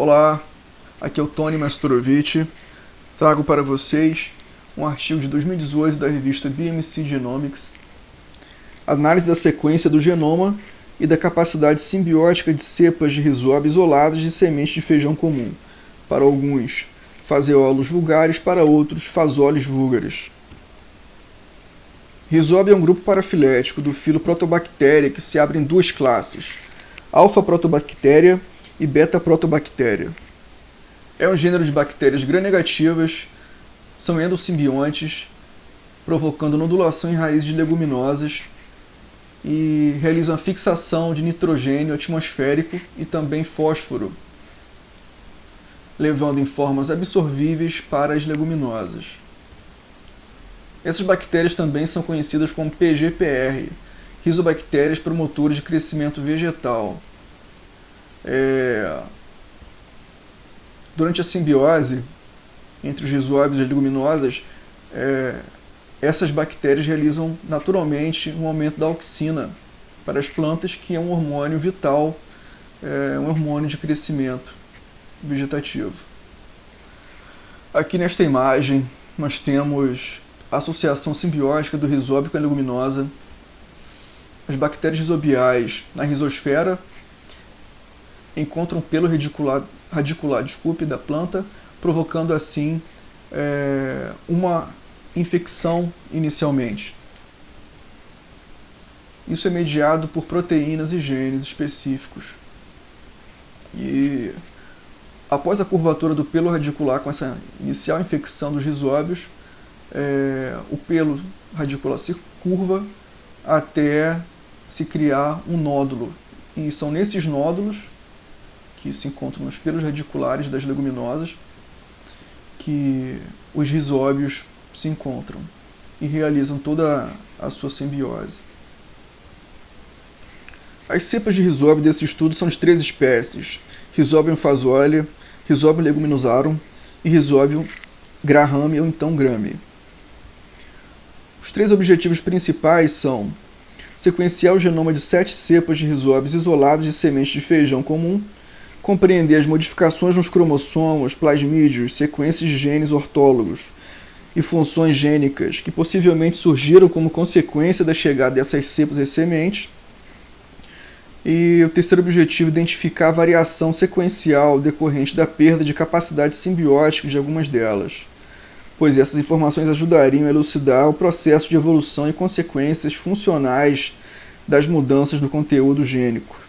Olá, aqui é o Tony Masturovic. Trago para vocês um artigo de 2018 da revista BMC Genomics, análise da sequência do genoma e da capacidade simbiótica de cepas de rizóbio isoladas de sementes de feijão comum, para alguns faseolos vulgares, para outros fazoles vulgares. Rizóbio é um grupo parafilético do filo Protobacteria que se abre em duas classes, Alpha-Protobacteria e Beta-Protobacteria. É um gênero de bactérias gram-negativas, são endosimbiontes, provocando nodulação em raízes de leguminosas e realizam a fixação de nitrogênio atmosférico e também fósforo, levando em formas absorvíveis para as leguminosas. Essas bactérias também são conhecidas como PGPR, rizobactérias promotores de crescimento vegetal. Durante a simbiose entre os rizóbios e as leguminosas, essas bactérias realizam naturalmente um aumento da auxina para as plantas, que é um hormônio vital, um hormônio de crescimento vegetativo. Aqui nesta imagem nós temos a associação simbiótica do rizóbio com a leguminosa. As bactérias rizobiais na rizosfera encontram pelo radicular da planta, provocando assim uma infecção inicialmente. Isso é mediado por proteínas e genes específicos. E após a curvatura do pelo radicular com essa inicial infecção dos rizóbios, o pelo radicular se curva até se criar um nódulo. E são nesses nódulos, que se encontram nos pelos radiculares das leguminosas, que os rizóbios se encontram e realizam toda a sua simbiose. As cepas de rizóbio desse estudo são de 3 espécies: Rhizobium fazole, Rhizobium leguminosarum e Rhizobium grahami ou então grami. Os 3 objetivos principais são sequenciar o genoma de 7 cepas de rizóbios isolados de sementes de feijão comum, compreender as modificações nos cromossomos, plasmídios, sequências de genes ortólogos e funções gênicas que possivelmente surgiram como consequência da chegada dessas cepas às sementes. E o terceiro objetivo é identificar a variação sequencial decorrente da perda de capacidade simbiótica de algumas delas, pois essas informações ajudariam a elucidar o processo de evolução e consequências funcionais das mudanças no conteúdo gênico.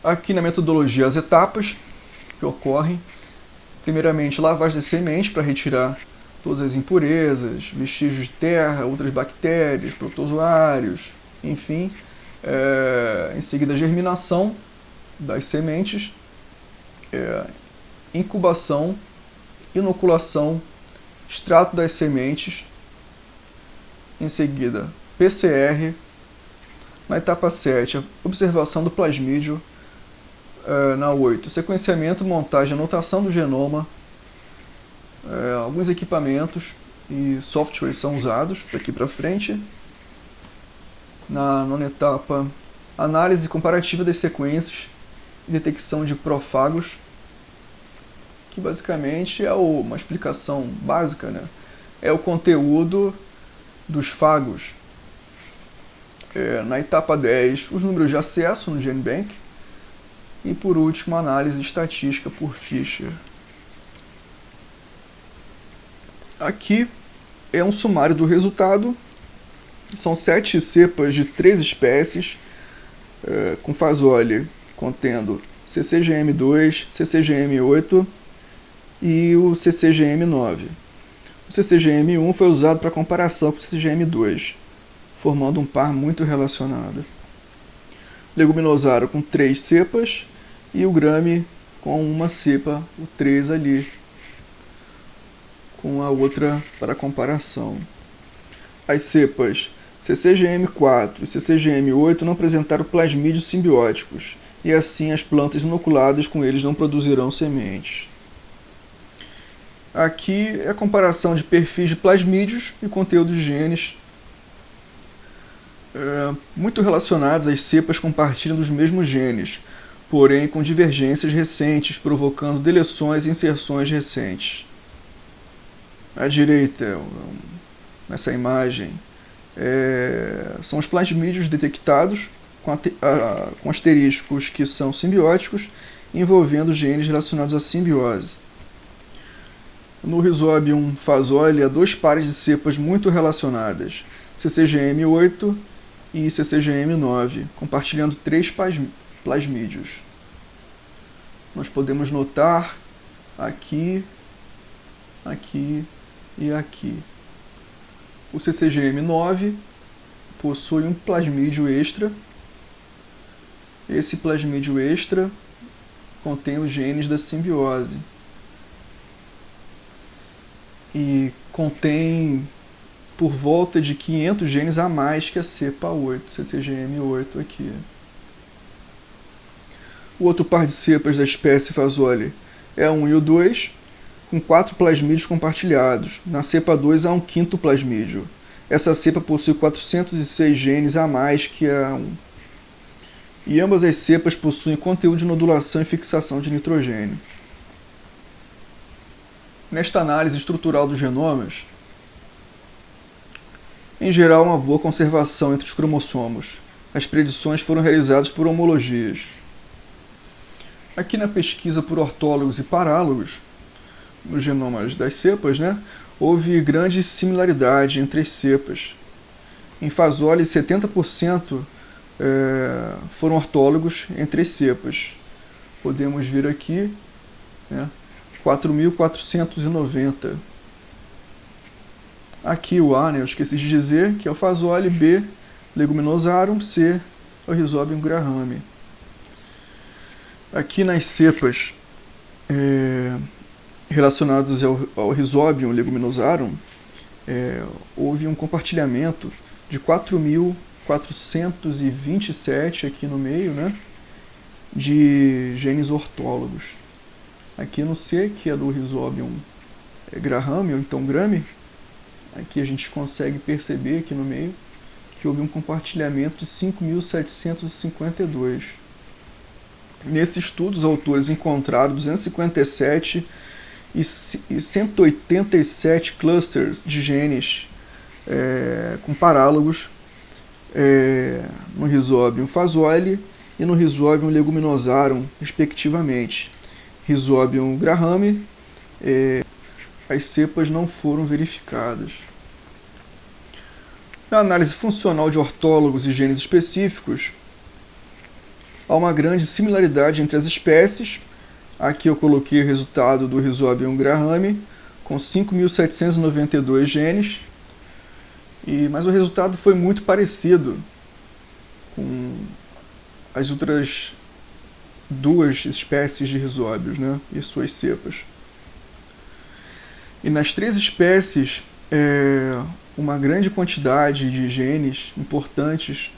Aqui na metodologia, as etapas que ocorrem: primeiramente, lavagem das sementes para retirar todas as impurezas, vestígios de terra, outras bactérias, protozoários, enfim. Em seguida, germinação das sementes, incubação, inoculação, extrato das sementes, em seguida PCR, na etapa 7, a observação do plasmídio, na 8, sequenciamento, montagem e anotação do genoma. Alguns equipamentos e softwares são usados daqui para frente. Na 9ª etapa, análise comparativa das sequências e detecção de profagos, que basicamente é uma explicação básica, né? É o conteúdo dos fagos. Na etapa 10, os números de acesso no GenBank. E por último, análise estatística por Fischer. Aqui é um sumário do resultado. São 7 cepas de 3 espécies, com fazole contendo CCGM2, CCGM8 e o CCGM9. O CCGM1 foi usado para comparação com o CCGM2, formando um par muito relacionado. Leguminosário com 3 cepas e o grami com uma cepa, o 3 ali, com a outra para comparação. As cepas CCGM4 e CCGM8 não apresentaram plasmídios simbióticos, e assim as plantas inoculadas com eles não produzirão sementes. Aqui é a comparação de perfis de plasmídios e conteúdo de genes muito relacionados. As cepas compartilham dos mesmos genes, porém com divergências recentes, provocando deleções e inserções recentes. À direita, nessa imagem, são os plasmídios detectados com asteriscos que são simbióticos, envolvendo genes relacionados à simbiose. No Rhizobium fasole, há dois pares de cepas muito relacionadas, CCGM8 e CCGM9, compartilhando 3 plasmídios. Nós podemos notar aqui, aqui e aqui. O CCGM9 possui um plasmídio extra. Esse plasmídio extra contém os genes da simbiose e contém por volta de 500 genes a mais que a cepa 8, CCGM8 aqui. O outro par de cepas da espécie fasole é a 1 e o 2, com 4 plasmídios compartilhados. Na cepa 2 há um quinto plasmídio. Essa cepa possui 406 genes a mais que a 1. E ambas as cepas possuem conteúdo de nodulação e fixação de nitrogênio. Nesta análise estrutural dos genomas, em geral, uma boa conservação entre os cromossomos. As predições foram realizadas por homologias. Aqui na pesquisa por ortólogos e parálogos, nos genomas das cepas, houve grande similaridade entre as cepas. Em fasole, 70% foram ortólogos entre as cepas. Podemos ver aqui 4.490. Aqui o A, eu esqueci de dizer, que é o fasole, B, Leguminosarum, C, é o Rhizobium grahame. Aqui nas cepas relacionadas ao Rhizobium Leguminosarum, houve um compartilhamento de 4.427 aqui no meio, de genes ortólogos. Aqui no C, que é do Rhizobium grahame, ou então grame, aqui a gente consegue perceber aqui no meio que houve um compartilhamento de 5.752. Nesse estudo, os autores encontraram 257 e 187 clusters de genes com parálogos no Rhizobium fasole e no Rhizobium leguminosarum, respectivamente. Rhizobium grahame, as cepas não foram verificadas. Na análise funcional de ortólogos e genes específicos, há uma grande similaridade entre as espécies. Aqui eu coloquei o resultado do Rhizobium grahame, com 5.792 genes, mas o resultado foi muito parecido com as outras duas espécies de Rhizóbios, e suas cepas. E nas 3 espécies, uma grande quantidade de genes importantes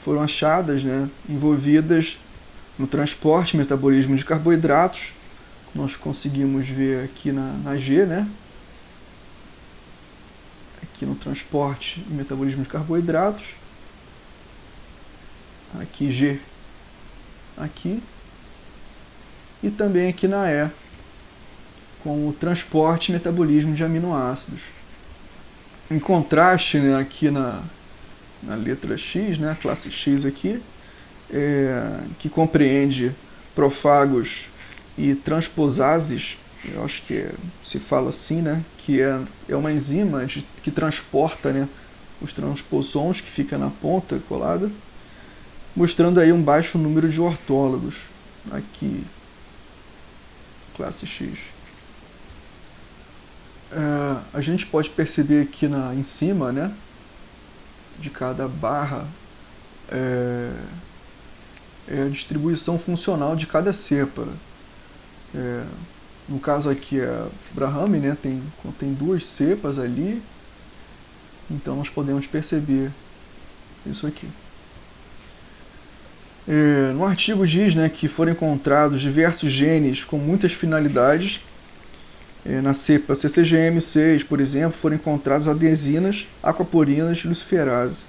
foram achadas, envolvidas no transporte e metabolismo de carboidratos. Nós conseguimos ver aqui na G, aqui no transporte e metabolismo de carboidratos. Aqui G, aqui. E também aqui na E, com o transporte e metabolismo de aminoácidos. Em contraste, aqui na letra X, a classe X aqui, que compreende profagos e transposases, eu acho que se fala assim, que é uma enzima que transporta os transposons que fica na ponta colada, mostrando aí um baixo número de ortólogos, aqui, classe X. A gente pode perceber aqui em cima, de cada barra, a distribuição funcional de cada cepa. No caso aqui é Grahame, contém 2 cepas ali, então nós podemos perceber isso aqui. No artigo diz que foram encontrados diversos genes com muitas finalidades. Na cepa CCGM6, por exemplo, foram encontrados adesinas, aquaporinas e luciferase.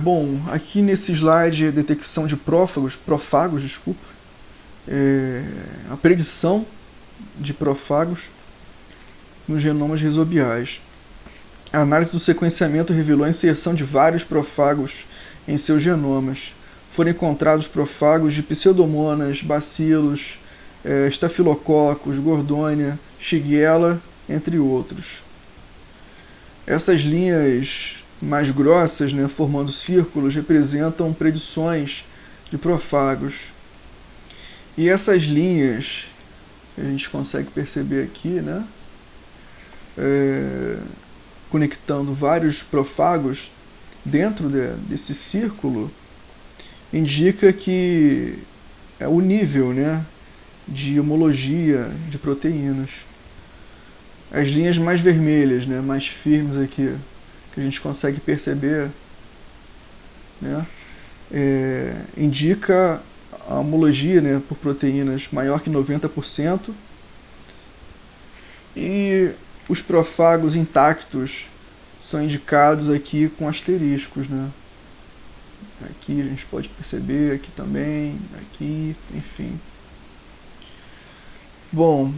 Bom, aqui nesse slide é detecção de profagos, desculpa, a predição de profagos nos genomas rhizobiais. A análise do sequenciamento revelou a inserção de vários profagos em seus genomas. Foram encontrados profagos de pseudomonas, bacilos, estafilococos, gordônia, shigella, entre outros. Essas linhas mais grossas, né, formando círculos, representam predições de profagos. E essas linhas, a gente consegue perceber aqui, né, conectando vários profagos dentro desse círculo, indica que é o nível, né, de homologia de proteínas. As linhas mais vermelhas, né, mais firmes aqui, que a gente consegue perceber, né, indica a homologia, né, por proteínas maior que 90%, e os profagos intactos são indicados aqui com asteriscos, né? Aqui a gente pode perceber, aqui também, aqui, enfim. Bom,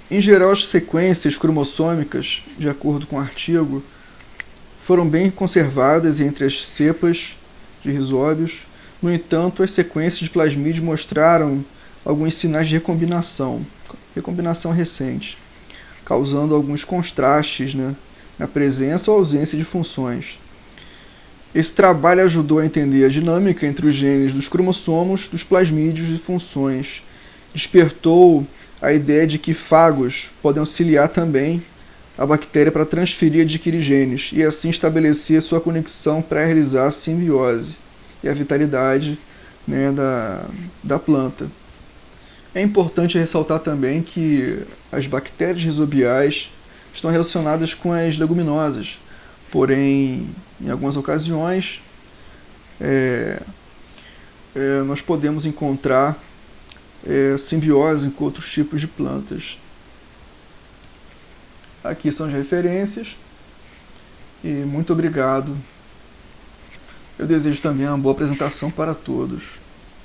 em geral as sequências cromossômicas, de acordo com o artigo, foram bem conservadas entre as cepas de risóbios. No entanto, as sequências de plasmídio mostraram alguns sinais de recombinação recente, causando alguns contrastes, né, na presença ou ausência de funções. Esse trabalho ajudou a entender a dinâmica entre os genes dos cromossomos, dos plasmídios e funções. Despertou a ideia de que fagos podem auxiliar também a bactéria para transferir e adquirir genes, e assim estabelecer sua conexão para realizar a simbiose e a vitalidade, né, da planta. É importante ressaltar também que as bactérias rhizobiais estão relacionadas com as leguminosas, porém, em algumas ocasiões, nós podemos encontrar simbiose com outros tipos de plantas. Aqui são as referências, e muito obrigado. Eu desejo também uma boa apresentação para todos.